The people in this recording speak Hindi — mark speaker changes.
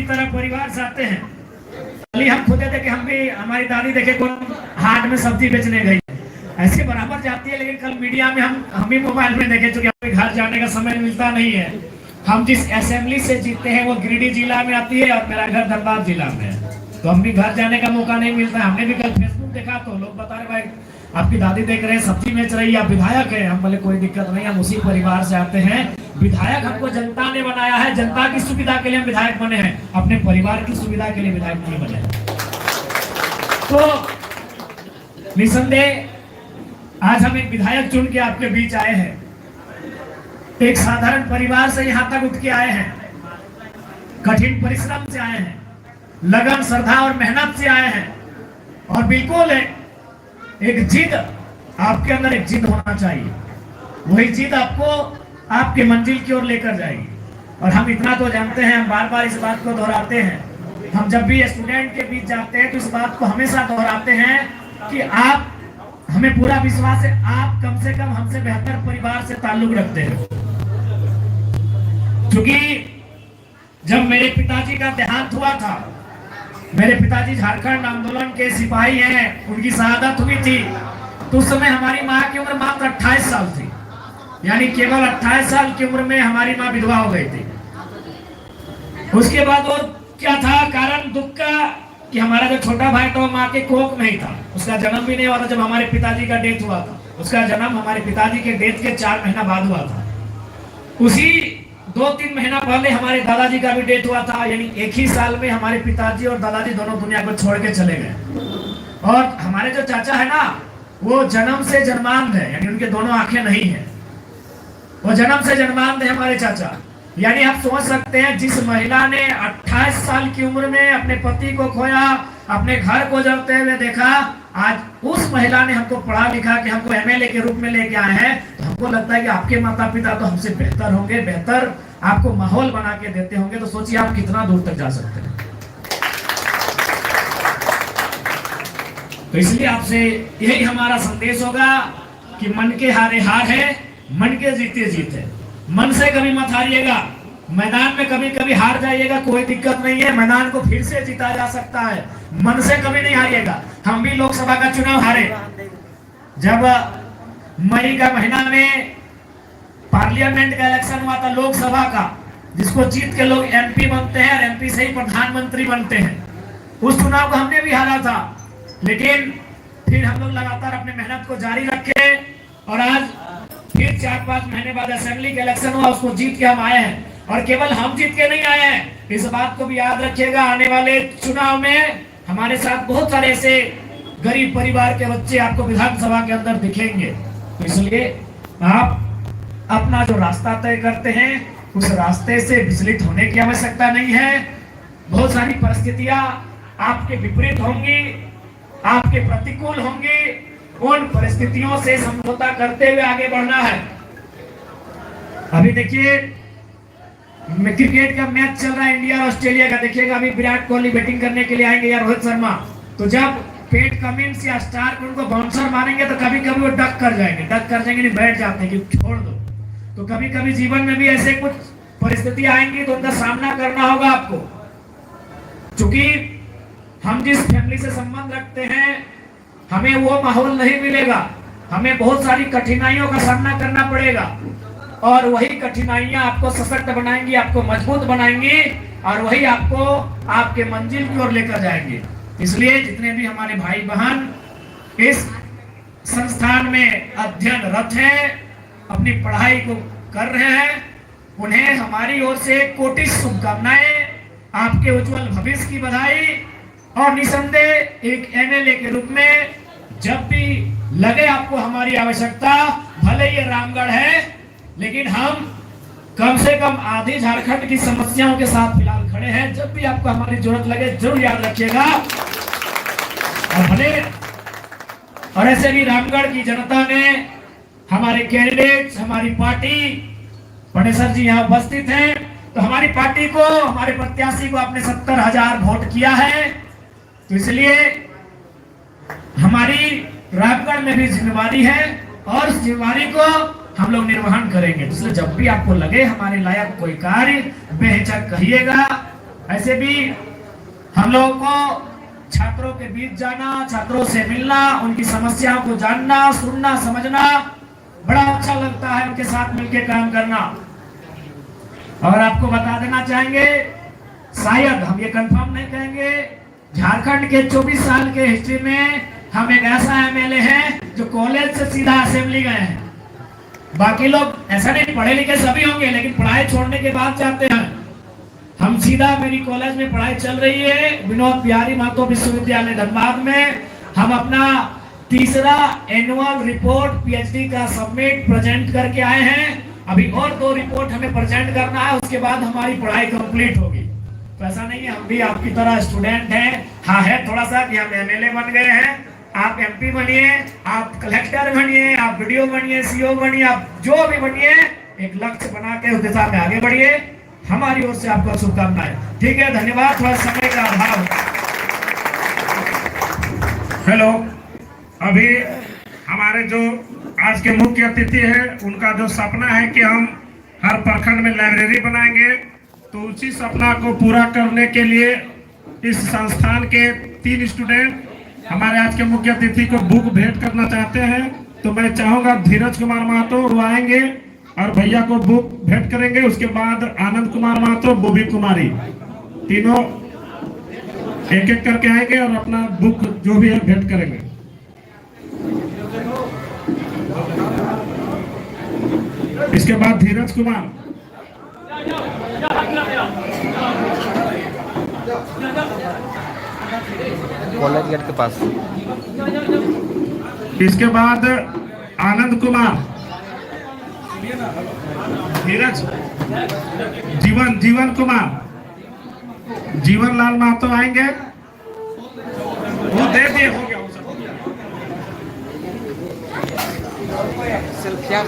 Speaker 1: तरह परिवार से आते हैं। हम खुद थे कि हम भी, हमारी दादी देखे कौन हाट में सब्जी बेचने गई, ऐसे बराबर जाती है। लेकिन कल मीडिया में हम भी मोबाइल में देखे चुके, हमें घर जाने का समय मिलता नहीं है। हम जिस असेंबली से जीते हैं वो गिरिडीह जिला में आती है और मेरा घर धनबाद जिला में है, तो हम भी घर जाने का मौका नहीं मिलता है। हमने भी कल फेसबुक देखा तो लोग बता रहे भाई आपकी दादी देख रहे हैं सब्जी बेच रही है, आप विधायक है। हम बोले कोई दिक्कत नहीं, हम उसी परिवार से आते हैं। विधायक हमको जनता ने बनाया है, जनता की सुविधा के लिए हम विधायक बने हैं, अपने परिवार की सुविधा के लिए विधायक नहीं बने। तो निसंदेह आज हम एक विधायक चुन के आपके बीच आए हैं। एक साधारण परिवार से यहाँ तक उठ के आए हैं, कठिन परिश्रम से आए हैं, लगन, श्रद्धा और मेहनत से आए हैं। और बिल्कुल एक जिद, आपके अंदर एक जिद होना चाहिए, वही जिद आपको आपके मंजिल की ओर लेकर जाएगी। और हम इतना तो जानते हैं, हम बार बार इस बात को दोहराते हैं, हम जब भी स्टूडेंट के बीच जाते हैं तो इस बात को हमेशा दोहराते हैं कि आप, हमें पूरा विश्वास है आप कम से कम हमसे बेहतर परिवार से ताल्लुक रखते हैं। क्योंकि जब मेरे पिताजी का देहांत हुआ था, मेरे पिताजी झारखंड आंदोलन के सिपाही हैं, उनकी शहादत हुई थी, तो उस समय हमारी माँ की उम्र मात्र 28 साल थी। यानी केवल 28 साल की उम्र में हमारी माँ विधवा हो गई थी। उसके बाद और क्या था कारण दुख का, कि हमारा जो छोटा भाई था वो माँ के कोख में ही था, उसका जन्म भी नहीं हुआ था जब हमारे पिताजी का डेथ हुआ था। उसका जन्म हमारे पिताजी के डेथ के 4 महीना बाद हुआ था। उसी 2-3 महीना पहले हमारे दादाजी का भी डेथ हुआ था। यानी एक ही साल में हमारे पिताजी और दादाजी दोनों दुनिया को छोड़ के चले गए। और हमारे जो चाचा है ना, वो जन्म से जन्मांध है, यानी उनके दोनों आंखें नहीं है, वो जन्म से जन्मांध है हमारे चाचा। यानी आप सोच सकते हैं, जिस महिला ने 28 साल की उम्र में अपने पति को खोया, अपने घर को जलते हुए देखा, आज उस महिला ने हमको पढ़ा लिखा कि हमको एमएलए के रूप में लेके आए हैं। तो हमको लगता है कि आपके माता पिता तो हमसे बेहतर होंगे, बेहतर आपको माहौल बना के देते होंगे। तो सोचिए आप कितना दूर तक जा सकते हैं। तो इसलिए आपसे यही हमारा संदेश होगा कि मन के हारे हार है, मन के जीते जीत है। मन से कभी मत हारिएगा, मैदान में कभी कभी हार जाइएगा, कोई दिक्कत नहीं है, मैदान को फिर से जीता जा सकता है। मन से कभी नहीं हारिएगा। हम भी लोकसभा का चुनाव हारे, जब मई का महीना में पार्लियामेंट का इलेक्शन हुआ था, लोकसभा का, जिसको जीत के लोग एमपी बनते हैं और एमपी से ही प्रधानमंत्री बनते हैं। उस चुनाव को हमने भी हारा था, लेकिन फिर हम लोग लगातार अपनी मेहनत को जारी रखे और आज फिर 4-5 महीने बाद असेंबली का इलेक्शन हुआ, उसको जीत के हम आए हैं। और केवल हम जीत के नहीं आए हैं, इस बात को भी याद रखिएगा, आने वाले चुनाव में हमारे साथ बहुत सारे ऐसे गरीब परिवार के बच्चे आपको विधानसभा के अंदर दिखेंगे। तो इसलिए आप अपना जो रास्ता तय करते हैं उस रास्ते से विचलित होने की आवश्यकता नहीं है। बहुत सारी परिस्थितियां आपके विपरीत होंगी, आपके प्रतिकूल होंगी, उन परिस्थितियों से समझौता करते हुए आगे बढ़ना है। अभी देखिए क्रिकेट का मैच चल रहा है इंडिया और ऑस्ट्रेलिया का, देखिएगा अभी विराट कोहली बैटिंग करने के लिए आएंगे या रोहित शर्मा, तो जब पेट कमिंस या स्टार्क उनको बाउंसर मारेंगे तो कभी कभी वो डक कर जाएंगे नहीं, बैठ जाते हैं कि छोड़ दो। तो कभी कभी जीवन में भी ऐसे कुछ परिस्थिति आएंगी तो उनका सामना करना होगा आपको। क्योंकि हम जिस फैमिली से संबंध रखते हैं हमें वो माहौल नहीं मिलेगा, हमें बहुत सारी कठिनाइयों का सामना करना पड़ेगा और वही कठिनाइयां आपको सशक्त बनाएंगी, आपको मजबूत बनाएंगी और वही आपको आपके मंजिल की ओर लेकर जाएंगे। इसलिए जितने भी हमारे भाई बहन इस संस्थान में अध्ययनरत हैं, अपनी पढ़ाई को कर रहे हैं, उन्हें हमारी ओर से कोटि शुभकामनाएं, आपके उज्जवल भविष्य की बधाई। और निसंदेह एक एमएलए के रूप में जब भी लगे आपको हमारी आवश्यकता, भले ये रामगढ़ है लेकिन हम कम से कम आधी झारखंड की समस्याओं के साथ फिलहाल खड़े हैं। जब भी आपको हमारी जरूरत लगे जरूर याद रखिएगा। और भले और ऐसे भी रामगढ़ की जनता ने हमारे कैंडिडेट, हमारी पार्टी, पटेसर जी यहाँ उपस्थित हैं, तो हमारी पार्टी को, हमारे प्रत्याशी को आपने 70,000 वोट किया है। तो इसलिए हमारी रामगढ़ में भी जिम्मेवारी है और इस जिम्मेवारी को हम लोग निर्वहन करेंगे। इसलिए जब भी आपको लगे हमारे लायक कोई कार्य, बेहिचक कहिएगा, ऐसे भी हम लोगों को छात्रों के बीच जाना, छात्रों से मिलना, उनकी समस्याओं को जानना, सुनना, समझना बड़ा अच्छा लगता है, उनके साथ मिलकर काम करना। और आपको बता देना चाहेंगे, शायद हम ये कंफर्म नहीं कहेंगे, झारखंड के 24 साल के हिस्ट्री में हम एक ऐसा एमएलए हैं जो कॉलेज से सीधा असेंबली गए हैं। बाकी लोग ऐसा नहीं, पढ़े लिखे सभी होंगे, लेकिन पढ़ाई छोड़ने के बाद जाते हैं। हम सीधा, मेरी कॉलेज में पढ़ाई चल रही है विनोद बिहारी महतो विश्वविद्यालय धनबाद में। हम अपना तीसरा एनुअल रिपोर्ट पीएचडी का सबमिट प्रेजेंट करके आए हैं। अभी और 2 रिपोर्ट हमें प्रेजेंट करना है, उसके बाद हमारी पढ़ाई कंप्लीट होगी। तो ऐसा नहीं है, हम भी आपकी तरह स्टूडेंट हैं। हाँ है थोड़ा सा कि हम एमएलए बन गए हैं, आप एमपी बनिए, आप कलेक्टर बनिए, आप वीडियो बनिए, सीओ बनिए, आप जो भी बनिए, एक लक्ष्य बना के उस दिशा में आगे बढ़िए। हमारी ओर से आपको शुभकामनाएं। ठीक है, धन्यवाद। थोड़ा समय का अभाव।
Speaker 2: हेलो, अभी हमारे जो आज के मुख्य अतिथि हैं, उनका जो सपना है कि हम हर प्रखंड में लाइब्रेरी बनाएंगे, तो उसी सपना को पूरा करने के लिए इस संस्थान के 3 स्टूडेंट हमारे आज के मुख्य अतिथि को बुक भेंट करना चाहते हैं। तो मैं चाहूंगा धीरज कुमार महतो वो आएंगे और भैया को बुक भेंट करेंगे। उसके बाद आनंद कुमार महतो, बोबी कुमारी, तीनों एक एक करके आएंगे और अपना बुक जो भी है भेंट करेंगे। इसके बाद धीरज कुमार,
Speaker 3: कॉलेज गेट के पास।
Speaker 2: इसके बाद आनंद कुमार, धीरज, जीवन कुमार, जीवन लाल महतो आएंगे। वो दे दिए, हो गया,
Speaker 3: सिर्फ क्या